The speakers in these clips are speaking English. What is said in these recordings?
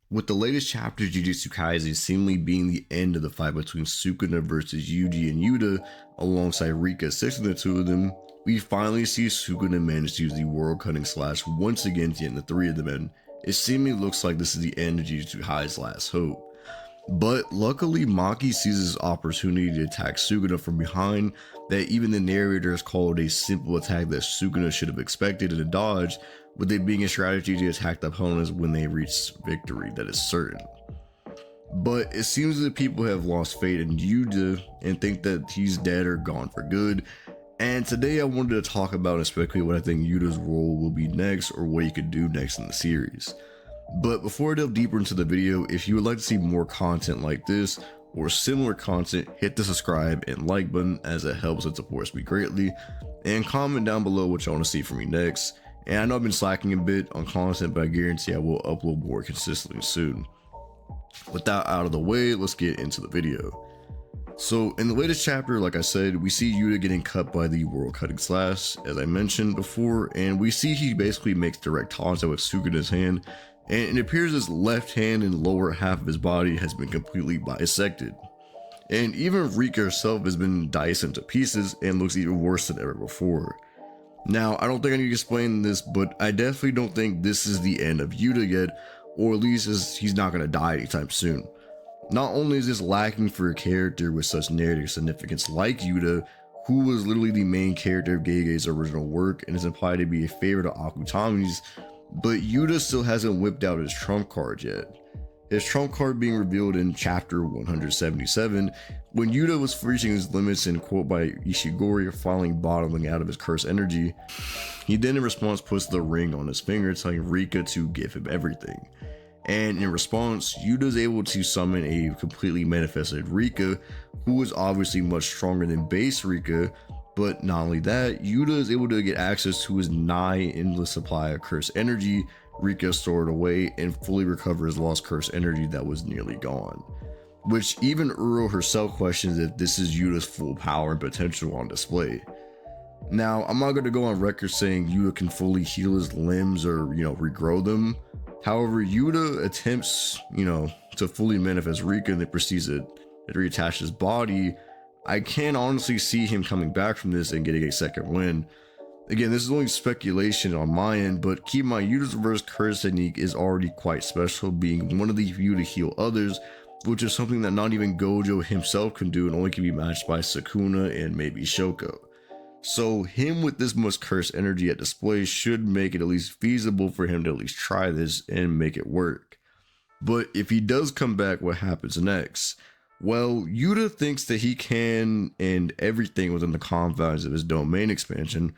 With the latest chapter of Jujutsu Kaisen seemingly being the end of the fight between Sukuna versus Yuji and Yuta, alongside Rika assisting the two of them, we finally see Sukuna manage to use the world cutting slash once again to end the three of them, and it seemingly looks like this is the end of Jujutsu Kaisen's last hope. But luckily, Maki sees this opportunity to attack Sukuna from behind that even the narrator has called a simple attack that Sukuna should have expected and dodged, with it being a strategy to attack the opponents when they reach victory that is certain. But it seems that people have lost faith in Yuta and think that he's dead or gone for good. And today I wanted to talk about and speculate what I think Yuta's role will be next, or what he could do next in the series. But before I delve deeper into the video, if you would like to see more content like this or similar content, hit the subscribe and like button, as it helps and supports me greatly, and comment down below what you want to see from me next. And I know I've been slacking a bit on content, but I guarantee I will upload more consistently soon. With that out of the way, let's get into the video. So in the latest chapter, like I said, we see Yuta getting cut by the world cutting slash, as I mentioned before, and we see he basically makes direct contact with Sukuna's hand, and it appears his left hand and lower half of his body has been completely bisected. And even Rika herself has been diced into pieces and looks even worse than ever before. Now, I don't think I need to explain this, but I definitely don't think this is the end of Yuta yet, or at least he's not going to die anytime soon. Not only is this lacking for a character with such narrative significance like Yuta, who was literally the main character of Gege's original work and is implied to be a favorite of Akutami's, but Yuta still hasn't whipped out his trump card yet. His trump card being revealed in chapter 177, when Yuta was reaching his limits and, quote by Ishigori, finally bottoming out of his cursed energy. He then in response puts the ring on his finger, telling Rika to give him everything. And in response, Yuta is able to summon a completely manifested Rika, who is obviously much stronger than base Rika. But not only that, Yuta is able to get access to his nigh endless supply of cursed energy Rika stored away, and fully recover his lost cursed energy that was nearly gone. Which even Uro herself questions if this is Yuta's full power and potential on display. Now, I'm not going to go on record saying Yuta can fully heal his limbs or, regrow them. However, Yuta attempts, to fully manifest Rika and then proceeds to reattach his body. I can honestly see him coming back from this and getting a second win. Again, this is only speculation on my end, but keep in mind, Yuta's reverse curse technique is already quite special, being one of the few to heal others, which is something that not even Gojo himself can do and only can be matched by Sukuna and maybe Shoko. So him with this much cursed energy at display should make it at least feasible for him to at least try this and make it work. But if he does come back, what happens next? Well, Yuta thinks that he can end everything within the confines of his domain expansion.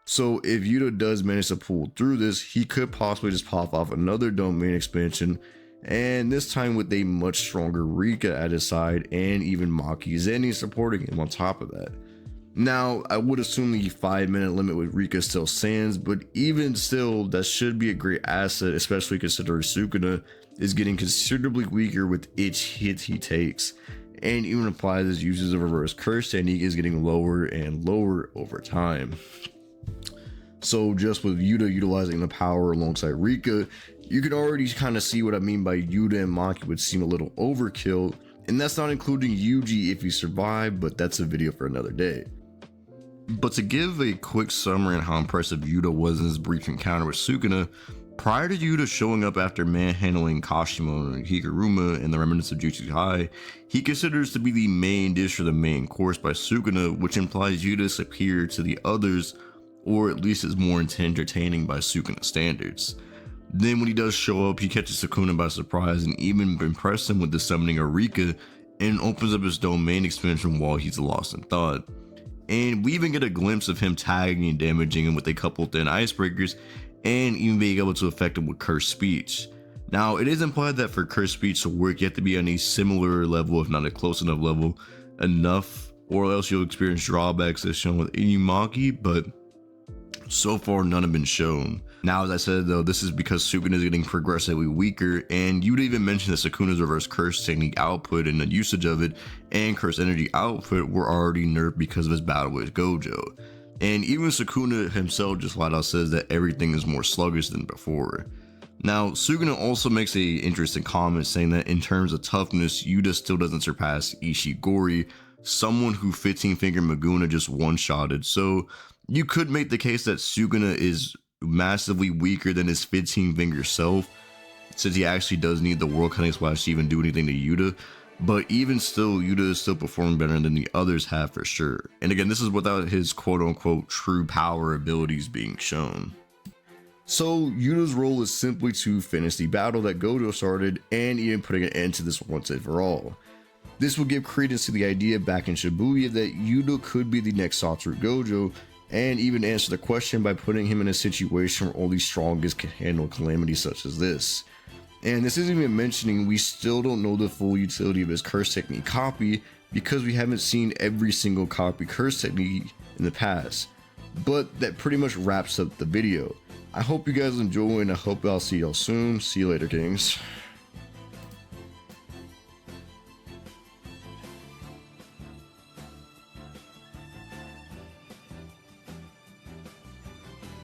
So if Yuta does manage to pull through this, he could possibly just pop off another domain expansion, and this time with a much stronger Rika at his side and even Maki Zenny supporting him on top of that. Now, I would assume the 5-minute limit with Rika still stands, but even still, that should be a great asset, especially considering Sukuna is getting considerably weaker with each hit he takes, and even implies his uses of reverse curse technique is getting lower and lower over time. So just with Yuta utilizing the power alongside Rika, you can already kind of see what I mean by Yuta and Maki would seem a little overkill, and that's not including Yuji if he survived, but that's a video for another day. But to give a quick summary on how impressive Yuta was in his brief encounter with Sukuna, prior to Yuta showing up after manhandling Kashimo and Higuruma in the remnants of Jutsu High, he considers to be the main dish or the main course by Sukuna, which implies Yuta is superior to the others, or at least is more entertaining by Sukuna standards. Then when he does show up, he catches Sukuna by surprise and even impresses him with the summoning of Rika, and opens up his domain expansion while he's lost in thought. And we even get a glimpse of him tagging and damaging him with a couple thin icebreakers, and even being able to affect him with cursed speech. Now, it is implied that for cursed speech to work, you have to be on a similar level, if not a close enough level, or else you'll experience drawbacks as shown with Inumaki, but so far none have been shown. Now, as I said though, this is because Sukuna is getting progressively weaker, and you'd even mention that Sukuna's reverse curse technique output and the usage of it and curse energy output were already nerfed because of his battle with Gojo. And even Sukuna himself just flat out says that everything is more sluggish than before. Now, Suguna also makes a interesting comment saying that in terms of toughness, Yuta still doesn't surpass Ishigori, someone who 15-finger Maguna just one-shotted. So you could make the case that Suguna is massively weaker than his 15-finger self, since he actually does need the World Cutting Splash to even do anything to Yuta. But even still, Yuta is still performing better than the others have for sure. And again, this is without his quote-unquote true power abilities being shown. So Yuta's role is simply to finish the battle that Gojo started and even putting an end to this once and for all. This will give credence to the idea back in Shibuya that Yuta could be the next Satoru Gojo, and even answer the question by putting him in a situation where only strongest can handle calamities such as this. And this isn't even mentioning we still don't know the full utility of his curse technique copy, because we haven't seen every single copy curse technique in the past. But that pretty much wraps up the video. I hope you guys enjoy, and I hope I'll see y'all soon. See you later, Kings.